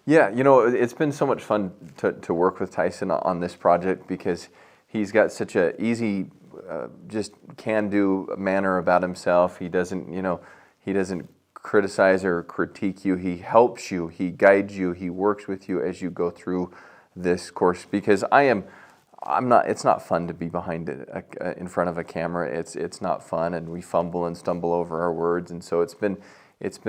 Yeah, you know, it's been so much fun to work with Tyson on this project because he's got such a easy, just can-do manner about himself. He doesn't, he doesn't criticize or critique you. He helps you, he guides you, he works with you as you go through this course. Because I'm not. It's not fun to be behind in front of a camera. It's not fun, and we fumble and stumble over our words. And so it's been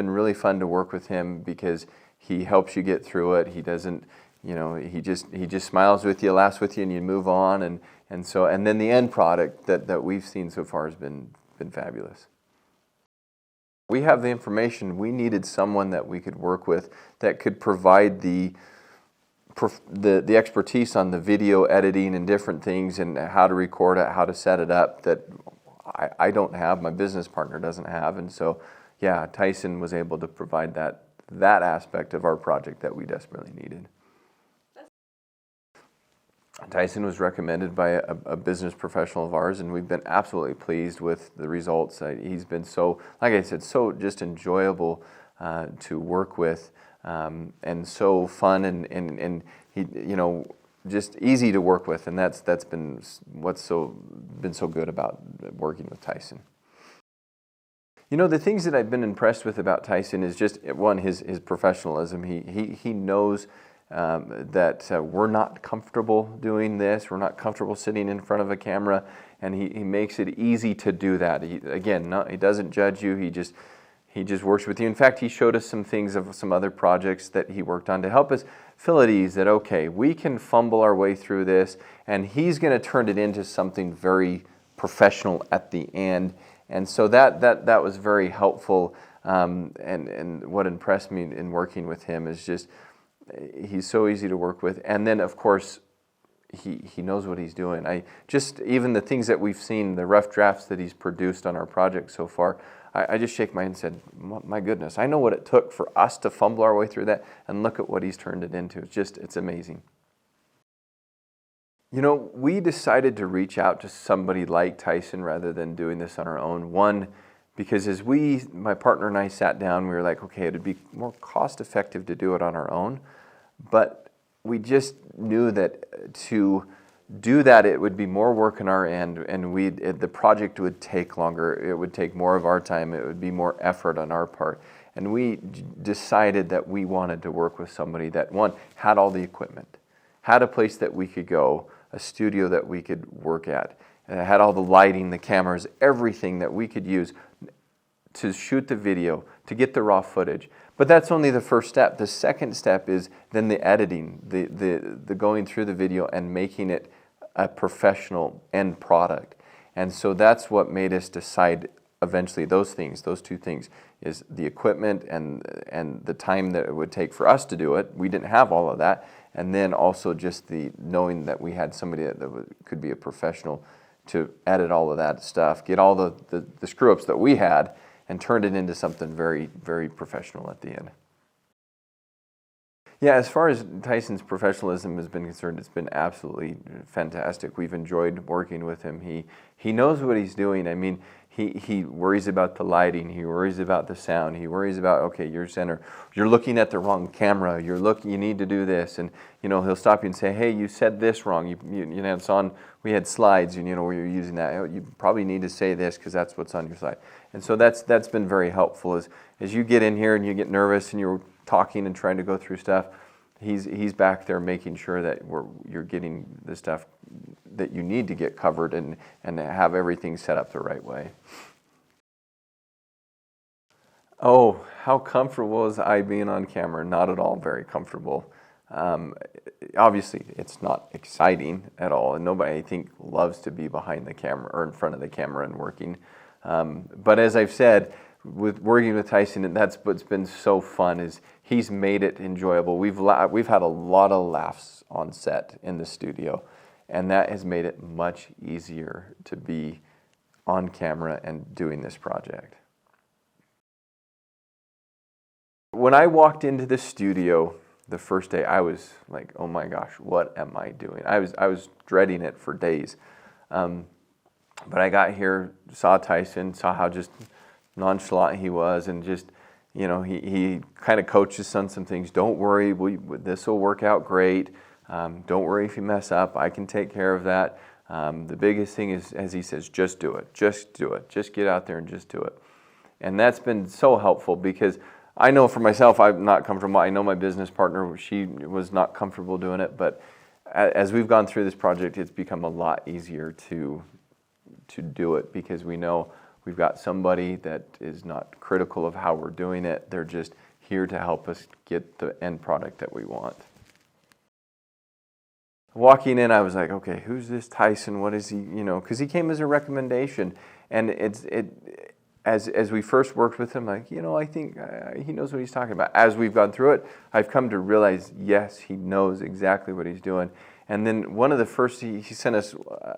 really fun to work with him because he helps you get through it. He doesn't, he just smiles with you, laughs with you, and you move on. And then the end product that we've seen so far has been fabulous. We have the information. We needed someone that we could work with that could provide the expertise on the video editing and different things and how to record it, how to set it up that I don't have, my business partner doesn't have. And so, yeah, Tyson was able to provide that aspect of our project that we desperately needed. Tyson was recommended by a business professional of ours, and we've been absolutely pleased with the results. He's been so, like I said, so just enjoyable to work with. And so fun and he just easy to work with, and that's been what's been so good about working with Tyson. The things that I've been impressed with about Tyson is just one, his professionalism. He knows that we're not comfortable doing this. We're not comfortable sitting in front of a camera, and he makes it easy to do that. He doesn't judge you. He just works with you. In fact, he showed us some things of some other projects that he worked on to help us feel at ease that, okay, we can fumble our way through this, and he's going to turn it into something very professional at the end. And so that was very helpful. And what impressed me in working with him is just he's so easy to work with. And then, of course, he knows what he's doing. Even the things that we've seen, the rough drafts that he's produced on our project so far, I just shake my head and said, my goodness, I know what it took for us to fumble our way through that, and look at what he's turned it into. It's amazing. We decided to reach out to somebody like Tyson rather than doing this on our own. One, because as my partner and I sat down, we were like, okay, it'd be more cost effective to do it on our own, but we just knew that to do that, it would be more work on our end, and the project would take longer. It would take more of our time. It would be more effort on our part. And we decided that we wanted to work with somebody that, one, had all the equipment, had a place that we could go, a studio that we could work at, had all the lighting, the cameras, everything that we could use to shoot the video, to get the raw footage. But that's only the first step. The second step is then the editing, the going through the video and making it a professional end product. And so that's what made us decide eventually those two things, is the equipment and the time that it would take for us to do it. We didn't have all of that. And then also just the knowing that we had somebody that could be a professional to edit all of that stuff, get all the screw-ups that we had, and turn it into something very, very professional at the end. Yeah, as far as Tyson's professionalism has been concerned, it's been absolutely fantastic. We've enjoyed working with him. He knows what he's doing. I mean, he worries about the lighting. He worries about the sound. He worries about, okay, your center, you're looking at the wrong camera. You need to do this, and he'll stop you and say, hey, you said this wrong. It's on. We had slides, and where you're using that. You probably need to say this because that's what's on your slide. And so that's been very helpful. As you get in here and you get nervous and you're talking and trying to go through stuff, he's back there making sure that you're getting the stuff that you need to get covered and have everything set up the right way. Oh, how comfortable is I being on camera? Not at all very comfortable. Obviously, it's not exciting at all, and nobody, I think, loves to be behind the camera or in front of the camera and working. But as I've said, with working with Tyson, and that's what's been so fun, is he's made it enjoyable. We've had a lot of laughs on set in the studio, and that has made it much easier to be on camera and doing this project. When I walked into the studio the first day, I was like, oh my gosh, what am I doing? I was dreading it for days. But I got here, saw Tyson, saw how just nonchalant he was, and just he kind of coaches on some things. Don't worry, this will work out great. Don't worry if you mess up. I can take care of that. The biggest thing is, as he says, just do it. Just do it. Just get out there and just do it. And that's been so helpful because I know for myself, I'm not comfortable. I know my business partner, she was not comfortable doing it. But as we've gone through this project, it's become a lot easier to do it because we know we've got somebody that is not critical of how we're doing it. They're just here to help us get the end product that we want. Walking in, I was like, okay, who's this Tyson? What is he? Because he came as a recommendation, and as we first worked with him, like, I think he knows what he's talking about. As we've gone through it, I've come to realize, yes, he knows exactly what he's doing. And then one of the first, he sent us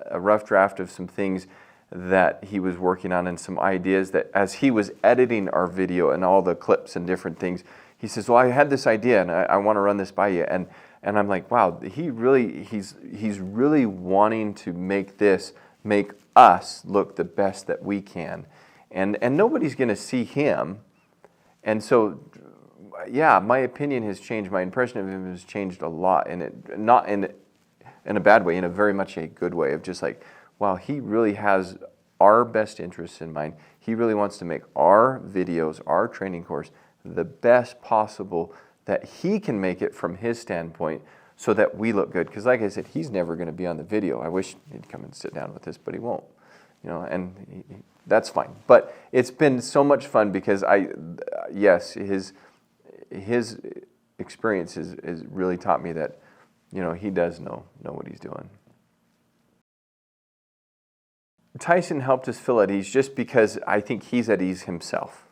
a rough draft of some things that he was working on and some ideas that as he was editing our video and all the clips and different things, he says, well, I had this idea and I want to run this by you. And I'm like, wow, he's really wanting to make us look the best that we can. And nobody's going to see him. And so, yeah, my opinion has changed. My impression of him has changed a lot. And not in a bad way, in a very much a good way of just like, wow, he really has our best interests in mind. He really wants to make our videos, our training course, the best possible that he can make it from his standpoint so that we look good. Because like I said, he's never going to be on the video. I wish he'd come and sit down with us, but he won't. And that's fine. But it's been so much fun because yes, his experience has really taught me that, he does know what he's doing. Tyson helped us feel at ease just because I think he's at ease himself.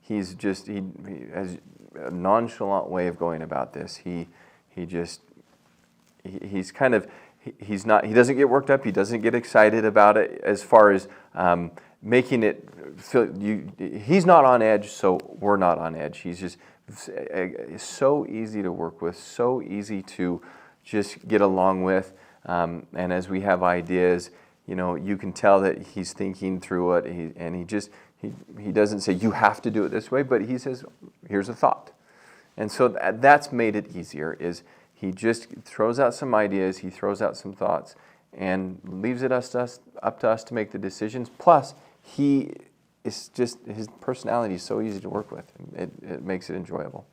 He has a nonchalant way of going about this. He doesn't get worked up. He doesn't get excited about it as far as making it feel, he's not on edge, so we're not on edge. He's just so easy to work with, so easy to just get along with. And as we have ideas, you can tell that he's thinking through it, and he doesn't say, you have to do it this way, but he says, here's a thought. And so that's made it easier, is he just throws out some ideas, he throws out some thoughts, and leaves it up to us to make the decisions. Plus, his personality is so easy to work with. It makes it enjoyable.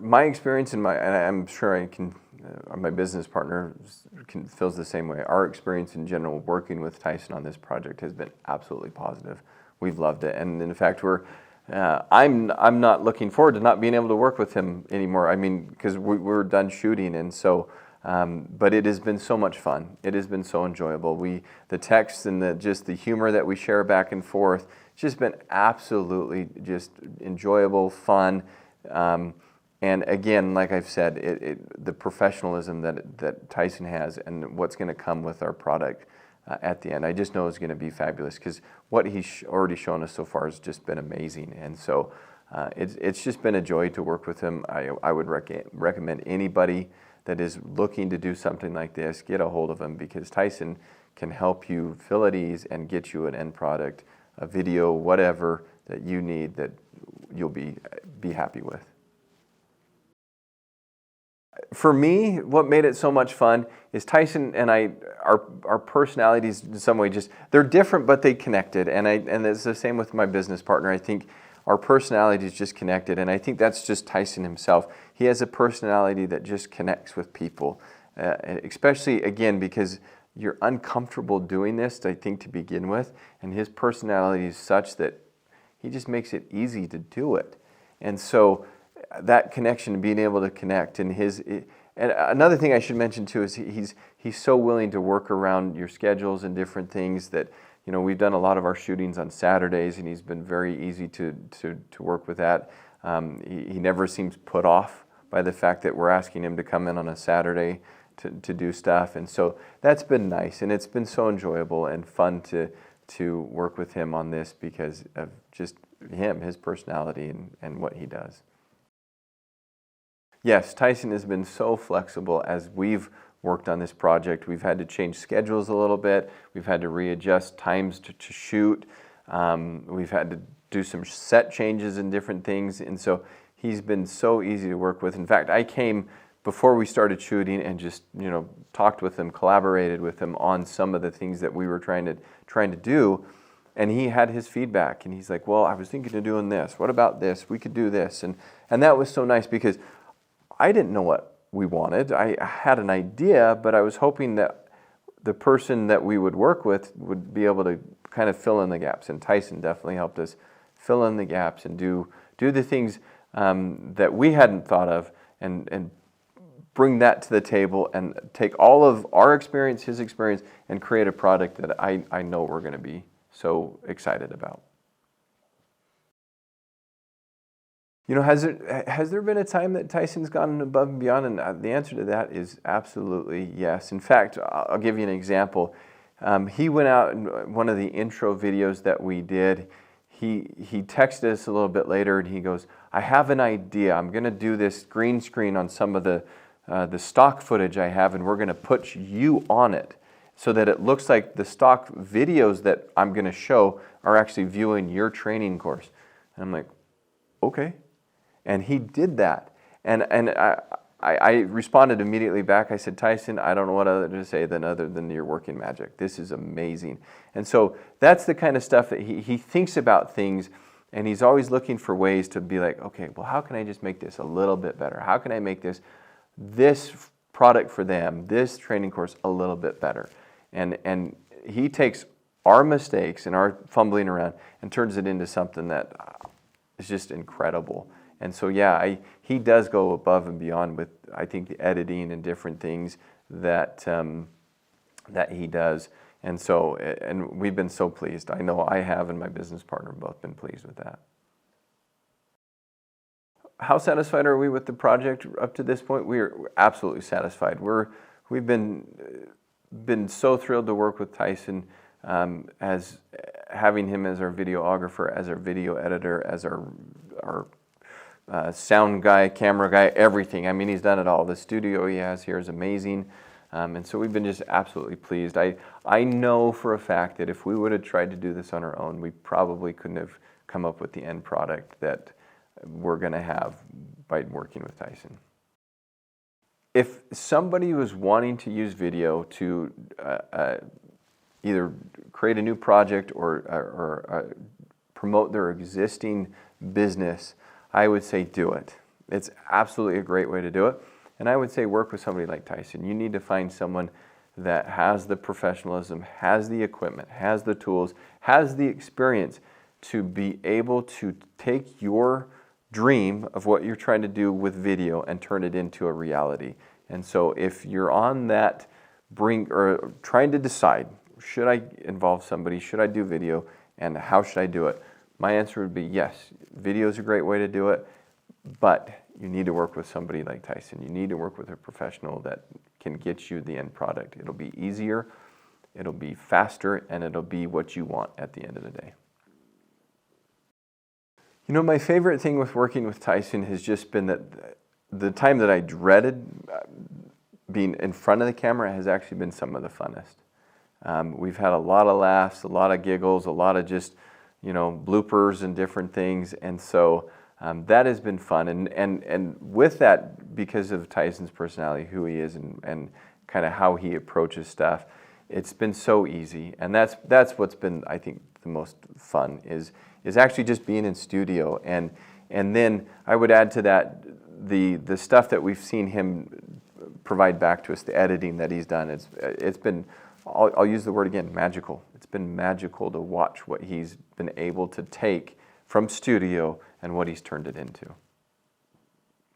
My experience, and I'm sure my business partner feels the same way. Our experience in general working with Tyson on this project has been absolutely positive. We've loved it, and in fact, I'm not looking forward to not being able to work with him anymore. I mean, because we're done shooting, and so. But it has been so much fun. It has been so enjoyable. The texts and the humor that we share back and forth, it's just been absolutely just enjoyable, fun. And again, like I've said, the professionalism that Tyson has and what's going to come with our product at the end, I just know is going to be fabulous because what he's already shown us so far has just been amazing. And so it's just been a joy to work with him. I would recommend anybody that is looking to do something like this, get a hold of him because Tyson can help you feel at ease and get you an end product, a video, whatever that you need that you'll be happy with. For me, what made it so much fun is Tyson and our personalities in some way they're different, but they connected. And it's the same with my business partner. I think our personalities just connected, and I think that's just Tyson himself. He has a personality that just connects with people, especially, again, because you're uncomfortable doing this, I think, to begin with, and his personality is such that he just makes it easy to do it. And so that connection, being able to connect, and another thing I should mention too is he's so willing to work around your schedules and different things that, we've done a lot of our shootings on Saturdays, and he's been very easy to work with that. He never seems put off by the fact that we're asking him to come in on a Saturday to do stuff, and so that's been nice, and it's been so enjoyable and fun to work with him on this because of just his personality and what he does. Yes, Tyson has been so flexible as we've worked on this project. We've had to change schedules a little bit. We've had to readjust times to shoot. We've had to do some set changes and different things, and so he's been so easy to work with. In fact, I came before we started shooting and just, you know, talked with him, collaborated with him on some of the things that we were trying to do, and he had his feedback, and he's like, well, I was thinking of doing this. What about this? We could do this. And that was so nice because I didn't know what we wanted. I had an idea, but I was hoping that the person that we would work with would be able to kind of fill in the gaps. And Tyson definitely helped us fill in the gaps and do the things that we hadn't thought of, and bring that to the table and take all of our experience, his experience, and create a product that I know we're going to be so excited about. You know, has there been a time that Tyson's gone above and beyond? And the answer to that is absolutely yes. In fact, I'll give you an example. He went out in one of the intro videos that we did. He texted us a little bit later, and he goes, I have an idea. I'm going to do this green screen on some of the stock footage I have, and we're going to put you on it so that it looks like the stock videos that I'm going to show are actually viewing your training course. And I'm like, okay. And he did that. And I responded immediately back. I said, Tyson, I don't know what other to say other than you're working magic. This is amazing. And so that's the kind of stuff that he thinks about things, and he's always looking for ways to be like, okay, well, how can I just make this a little bit better? How can I make this product for them, this training course, a little bit better? And he takes our mistakes and our fumbling around and turns it into something that is just incredible. And so, yeah, he does go above and beyond with, I think, the editing and different things that he does. And so, and we've been so pleased. I know I have, and my business partner both been pleased with that. How satisfied are we with the project up to this point? We're absolutely satisfied. We've been so thrilled to work with Tyson, as having him as our videographer, as our video editor, as our sound guy, camera guy, everything. I mean, he's done it all. The studio he has here is amazing. And so we've been just absolutely pleased. I know for a fact that if we would have tried to do this on our own, we probably couldn't have come up with the end product that we're going to have by working with Tyson. If somebody was wanting to use video to either create a new project or promote their existing business, I would say do it. It's absolutely a great way to do it. And I would say work with somebody like Tyson. You need to find someone that has the professionalism, has the equipment, has the tools, has the experience to be able to take your dream of what you're trying to do with video and turn it into a reality. And so if you're on that brink or trying to decide, should I involve somebody, should I do video, and how should I do it? My answer would be yes, video is a great way to do it, but you need to work with somebody like Tyson. You need to work with a professional that can get you the end product. It'll be easier, it'll be faster, and it'll be what you want at the end of the day. You know, my favorite thing with working with Tyson has just been that the time that I dreaded being in front of the camera has actually been some of the funnest. We've had a lot of laughs, a lot of giggles, a lot of just, you know, bloopers and different things, and so that has been fun. And with that, because of Tyson's personality, who he is, and kind of how he approaches stuff, it's been so easy. And that's what's been, I think, the most fun is actually just being in studio. And then I would add to that the stuff that we've seen him provide back to us, the editing that he's done. It's been, I'll use the word again, magical. It's been magical to watch what he's been able to take from studio and what he's turned it into.